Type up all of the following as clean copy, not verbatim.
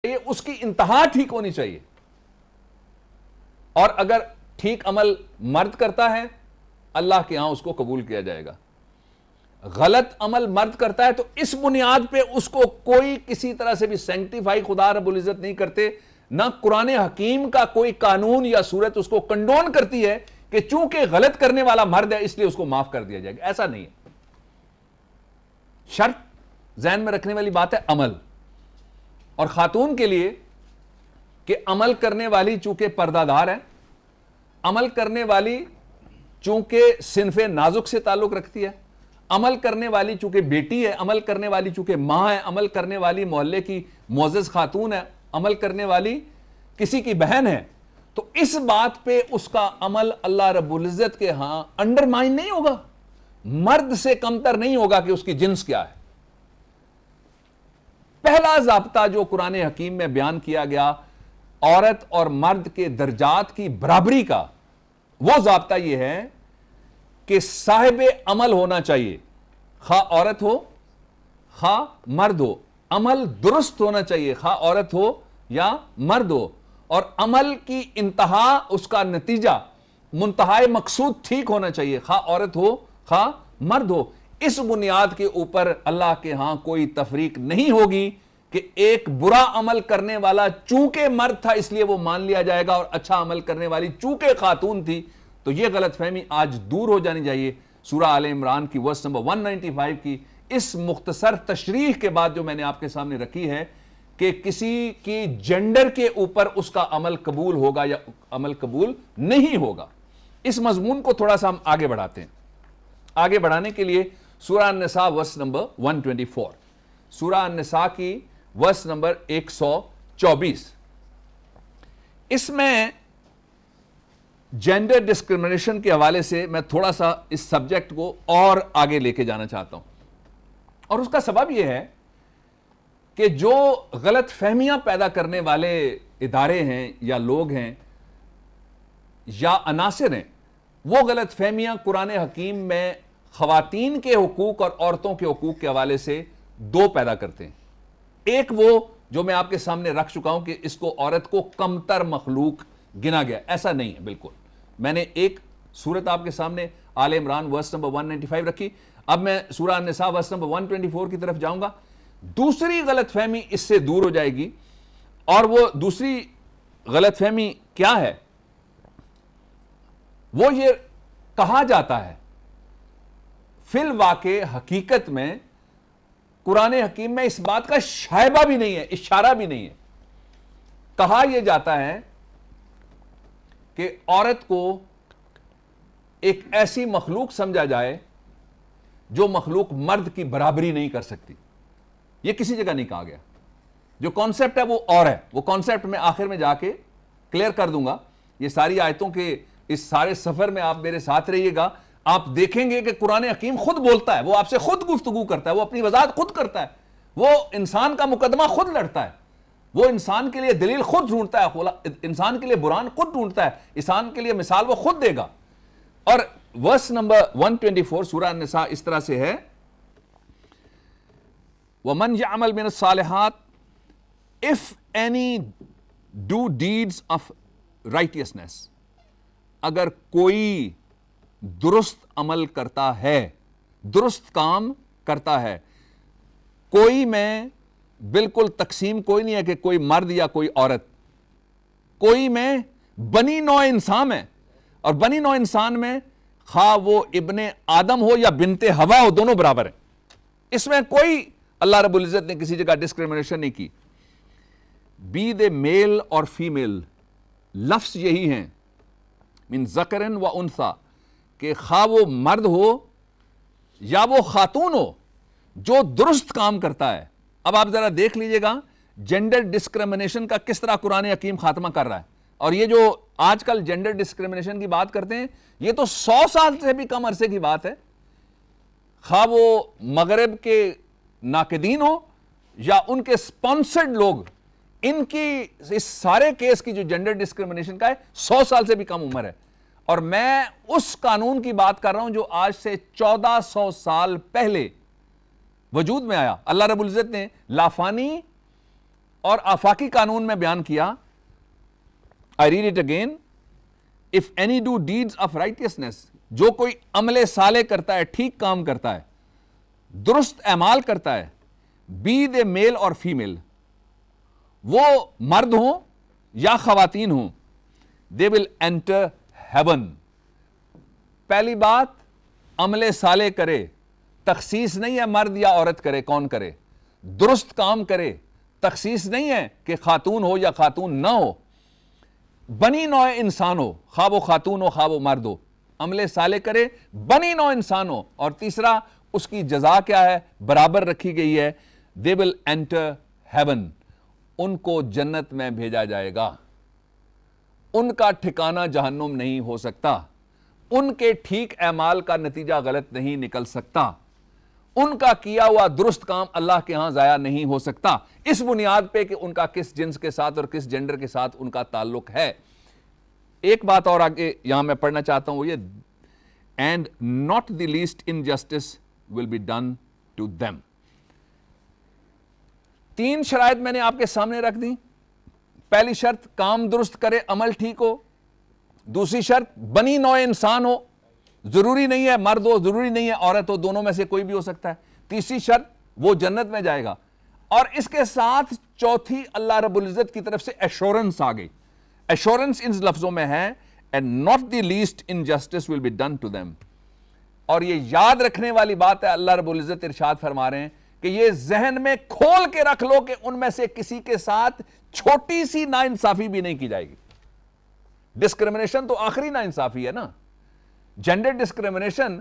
اس کی انتہا ٹھیک ہونی چاہیے. اور اگر ٹھیک عمل مرد کرتا ہے اللہ کے ہاں اس کو قبول کیا جائے گا. غلط عمل مرد کرتا ہے تو اس بنیاد پہ اس کو کوئی کسی طرح سے بھی سینکٹیفائی خدا رب العزت نہیں کرتے. نہ قرآن حکیم کا کوئی قانون یا صورت اس کو کنڈون کرتی ہے کہ چونکہ غلط کرنے والا مرد ہے اس لیے اس کو معاف کر دیا جائے گا. ایسا نہیں ہے. شرط ذہن میں رکھنے والی بات ہے عمل. اور خاتون کے لیے کہ عمل کرنے والی چونکہ پردہ دار ہے, عمل کرنے والی چونکہ صنف نازک سے تعلق رکھتی ہے, عمل کرنے والی چونکہ بیٹی ہے, عمل کرنے والی چونکہ ماں ہے, عمل کرنے والی محلے کی معزز خاتون ہے, عمل کرنے والی کسی کی بہن ہے, تو اس بات پہ اس کا عمل اللہ رب العزت کے ہاں انڈرمائن نہیں ہوگا, مرد سے کمتر نہیں ہوگا کہ اس کی جنس کیا ہے. پہلا ضابطہ جو قرآن حکیم میں بیان کیا گیا عورت اور مرد کے درجات کی برابری کا, وہ ضابطہ یہ ہے کہ صاحب عمل ہونا چاہیے, خواہ عورت ہو خواہ مرد ہو. عمل درست ہونا چاہیے خواہ عورت ہو یا مرد ہو, اور عمل کی انتہا اس کا نتیجہ منتہائے مقصود ٹھیک ہونا چاہیے خواہ عورت ہو خواہ مرد ہو. اس بنیاد کے اوپر اللہ کے ہاں کوئی تفریق نہیں ہوگی کہ ایک برا عمل کرنے والا چونکہ مرد تھا اس لیے وہ مان لیا جائے گا, اور اچھا عمل کرنے والی چونکہ خاتون تھی. تو یہ غلط فہمی آج دور ہو جانی چاہیے. سورہ آل عمران کی ورس نمبر 195 کی اس مختصر تشریح کے بعد جو میں نے آپ کے سامنے رکھی ہے کہ کسی کی جنڈر کے اوپر اس کا عمل قبول ہوگا یا عمل قبول نہیں ہوگا, اس مضمون کو تھوڑا سا ہم آگے بڑھاتے ہیں. آگے بڑھانے کے لیے سورہ النساء ورس نمبر 124, سورہ النساء کی ورس نمبر 124, اس میں جینڈر ڈسکریمنیشن کے حوالے سے میں تھوڑا سا اس سبجیکٹ کو اور آگے لے کے جانا چاہتا ہوں. اور اس کا سبب یہ ہے کہ جو غلط فہمیاں پیدا کرنے والے ادارے ہیں یا لوگ ہیں یا عناصر ہیں, وہ غلط فہمیاں قرآن حکیم میں خواتین کے حقوق اور عورتوں کے حقوق کے حوالے سے دو پیدا کرتے ہیں. ایک وہ جو میں آپ کے سامنے رکھ چکا ہوں کہ اس کو عورت کو کمتر مخلوق گنا گیا, ایسا نہیں ہے بالکل. میں نے ایک صورت آپ کے سامنے آل عمران ورس نمبر 195 رکھی, اب میں سورہ النساء ورس نمبر 124 کی طرف جاؤں گا. دوسری غلط فہمی اس سے دور ہو جائے گی, اور وہ دوسری غلط فہمی کیا ہے؟ وہ یہ کہا جاتا ہے فی الواقع حقیقت میں قرآن حکیم میں اس بات کا شائبہ بھی نہیں ہے, اشارہ بھی نہیں ہے. کہا یہ جاتا ہے کہ عورت کو ایک ایسی مخلوق سمجھا جائے جو مخلوق مرد کی برابری نہیں کر سکتی. یہ کسی جگہ نہیں کہا گیا. جو کانسیپٹ ہے وہ اور ہے, وہ کانسیپٹ میں آخر میں جا کے کلیئر کر دوں گا. یہ ساری آیتوں کے اس سارے سفر میں آپ میرے ساتھ رہیے گا, آپ دیکھیں گے کہ قرآن حکیم خود بولتا ہے, وہ آپ سے خود گفتگو کرتا ہے, وہ اپنی وضاحت خود کرتا ہے, وہ انسان کا مقدمہ خود لڑتا ہے, وہ انسان کے لیے دلیل خود ڈھونڈتا ہے, انسان کے لیے برہان خود ڈھونڈتا ہے, انسان کے لیے مثال وہ خود دے گا. اور ورس نمبر 124 سورہ النساء اس طرح سے ہے, وَمَنْ يَعْمَلْ مِنَ الصَّالِحَاتِ if any do deeds of righteousness, اگر کوئی درست عمل کرتا ہے, درست کام کرتا ہے, کوئی میں بالکل تقسیم کوئی نہیں ہے کہ کوئی مرد یا کوئی عورت, کوئی میں بنی نوع انسان ہے, اور بنی نوع انسان میں خواہ وہ ابن آدم ہو یا بنت حوا ہو, دونوں برابر ہیں. اس میں کوئی اللہ رب العزت نے کسی جگہ ڈسکریمنیشن نہیں کی. بی دے میل اور فیمیل, لفظ یہی ہیں من ذکرن و انثی, کہ خواہ وہ مرد ہو یا وہ خاتون ہو جو درست کام کرتا ہے. اب آپ ذرا دیکھ لیجئے گا جینڈر ڈسکریمنیشن کا کس طرح قرآن حکیم خاتمہ کر رہا ہے. اور یہ جو آج کل جینڈر ڈسکریمنیشن کی بات کرتے ہیں, یہ تو 100 سال سے بھی کم عرصے کی بات ہے. خواہ وہ مغرب کے ناقدین ہو یا ان کے سپانسرڈ لوگ, ان کی اس سارے کیس کی جو جینڈر ڈسکریمنیشن کا ہے 100 سال سے بھی کم عمر ہے. اور میں اس قانون کی بات کر رہا ہوں جو آج سے 1400 سال پہلے وجود میں آیا. اللہ رب العزت نے لافانی اور آفاقی قانون میں بیان کیا, I read it again, if any do deeds of righteousness, جو کوئی عمل صالح کرتا ہے, ٹھیک کام کرتا ہے, درست اعمال کرتا ہے, be they male or female, وہ مرد ہوں یا خواتین ہوں, they will enter heaven. پہلی بات, عمل صالح کرے, تخصیص نہیں ہے مرد یا عورت کرے, کون کرے, درست کام کرے, تخصیص نہیں ہے کہ خاتون ہو یا خاتون نہ ہو, بنی نوع انسان ہو, خواہ وہ خاتون ہو خواہ وہ مرد ہو, عمل صالح کرے, بنی نوع انسان ہو. اور تیسرا, اس کی جزا کیا ہے, برابر رکھی گئی ہے, they will enter heaven, ان کو جنت میں بھیجا جائے گا, ان کا ٹھکانہ جہنم نہیں ہو سکتا, ان کے ٹھیک اعمال کا نتیجہ غلط نہیں نکل سکتا, ان کا کیا ہوا درست کام اللہ کے ہاں ضائع نہیں ہو سکتا, اس بنیاد پہ کہ ان کا کس جنس کے ساتھ اور کس جینڈر کے ساتھ ان کا تعلق ہے. ایک بات اور آگے یہاں میں پڑھنا چاہتا ہوں, وہ یہ, and not the least injustice will be done to them. 3 شرائط میں نے آپ کے سامنے رکھ دی. پہلی شرط, کام درست کرے, عمل ٹھیک ہو. دوسری شرط, بنی نوع انسان ہو, ضروری نہیں ہے مرد ہو, ضروری نہیں ہے عورت ہو, دونوں میں سے کوئی بھی ہو سکتا ہے. تیسری شرط, وہ جنت میں جائے گا. اور اس کے ساتھ چوتھی, اللہ رب العزت کی طرف سے ایشورنس آ گئی. ایشورنس ان لفظوں میں ہے, and not the least injustice will be done to them. اور یہ یاد رکھنے والی بات ہے, اللہ رب العزت ارشاد فرما رہے ہیں کہ یہ ذہن میں کھول کے رکھ لو کہ ان میں سے کسی کے ساتھ چھوٹی سی ناانصافی بھی نہیں کی جائے گی. ڈسکریمنیشن تو آخری ناانصافی ہے نا. جینڈر ڈسکریمنیشن,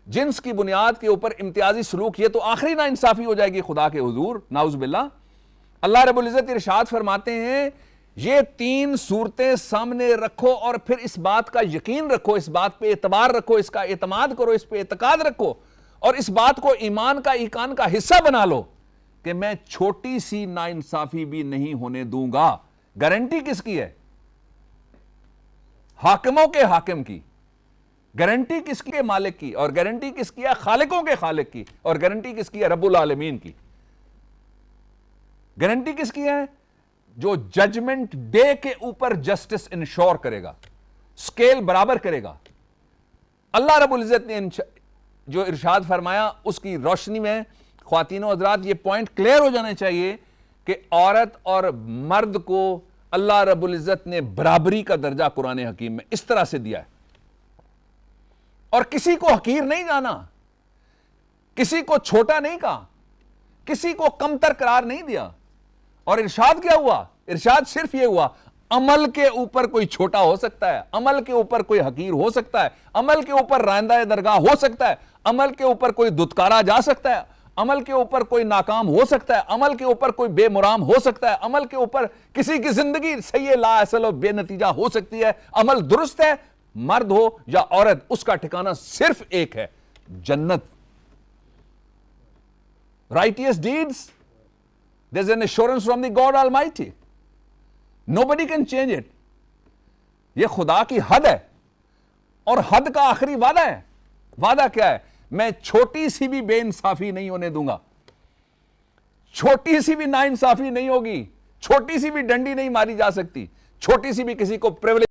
جنس کی بنیاد کے اوپر امتیازی سلوک, یہ تو آخری ناانصافی ہو جائے گی خدا کے حضور, نعوذ باللہ. اللہ رب العزت ارشاد فرماتے ہیں, یہ 3 صورتیں سامنے رکھو اور پھر اس بات کا یقین رکھو, اس بات پہ اعتبار رکھو, اس کا اعتماد کرو, اس پہ اعتقاد رکھو, اور اس بات کو ایمان کا ایقان کا حصہ بنا لو کہ میں چھوٹی سی ناانصافی بھی نہیں ہونے دوں گا. گارنٹی کس کی ہے؟ حاکموں کے حاکم کی. گارنٹی کس کی ہے؟ مالک کی. اور گارنٹی کس کی ہے؟ خالقوں کے خالق کی. اور گارنٹی کس کی ہے؟ رب العالمین کی. گارنٹی کس کی ہے؟ جو ججمنٹ ڈے کے اوپر جسٹس انشور کرے گا, سکیل برابر کرے گا. اللہ رب العزت نے جو ارشاد فرمایا اس کی روشنی میں خواتین و حضرات یہ پوائنٹ کلیئر ہو جانا چاہیے کہ عورت اور مرد کو اللہ رب العزت نے برابری کا درجہ قرآن حکیم میں اس طرح سے دیا ہے, اور کسی کو حقیر نہیں جانا, کسی کو چھوٹا نہیں کہا, کسی کو کمتر قرار نہیں دیا. اور ارشاد کیا ہوا؟ ارشاد صرف یہ ہوا, عمل کے اوپر کوئی چھوٹا ہو سکتا ہے, عمل کے اوپر کوئی حقیر ہو سکتا ہے, عمل کے اوپر رائندہ درگاہ ہو سکتا ہے, عمل کے اوپر کوئی دھتکارا جا سکتا ہے, عمل کے اوپر کوئی ناکام ہو سکتا ہے, عمل کے اوپر کوئی بے مرام ہو سکتا ہے, عمل کے اوپر کسی کی زندگی سیئ لا اصل و بے نتیجہ ہو سکتی ہے. عمل درست ہے, مرد ہو یا عورت, اس کا ٹھکانہ صرف ایک ہے, جنت. Righteous deeds, there's an assurance from the God Almighty. Nobody can change it. یہ خدا کی حد ہے, اور حد کا آخری وعدہ ہے. وعدہ کیا ہے؟ میں چھوٹی سی بھی بے انصافی نہیں ہونے دوں گا, چھوٹی سی بھی ناانصافی نہیں ہوگی, چھوٹی سی بھی ڈنڈی نہیں ماری جا سکتی, چھوٹی سی بھی کسی کو پریولیج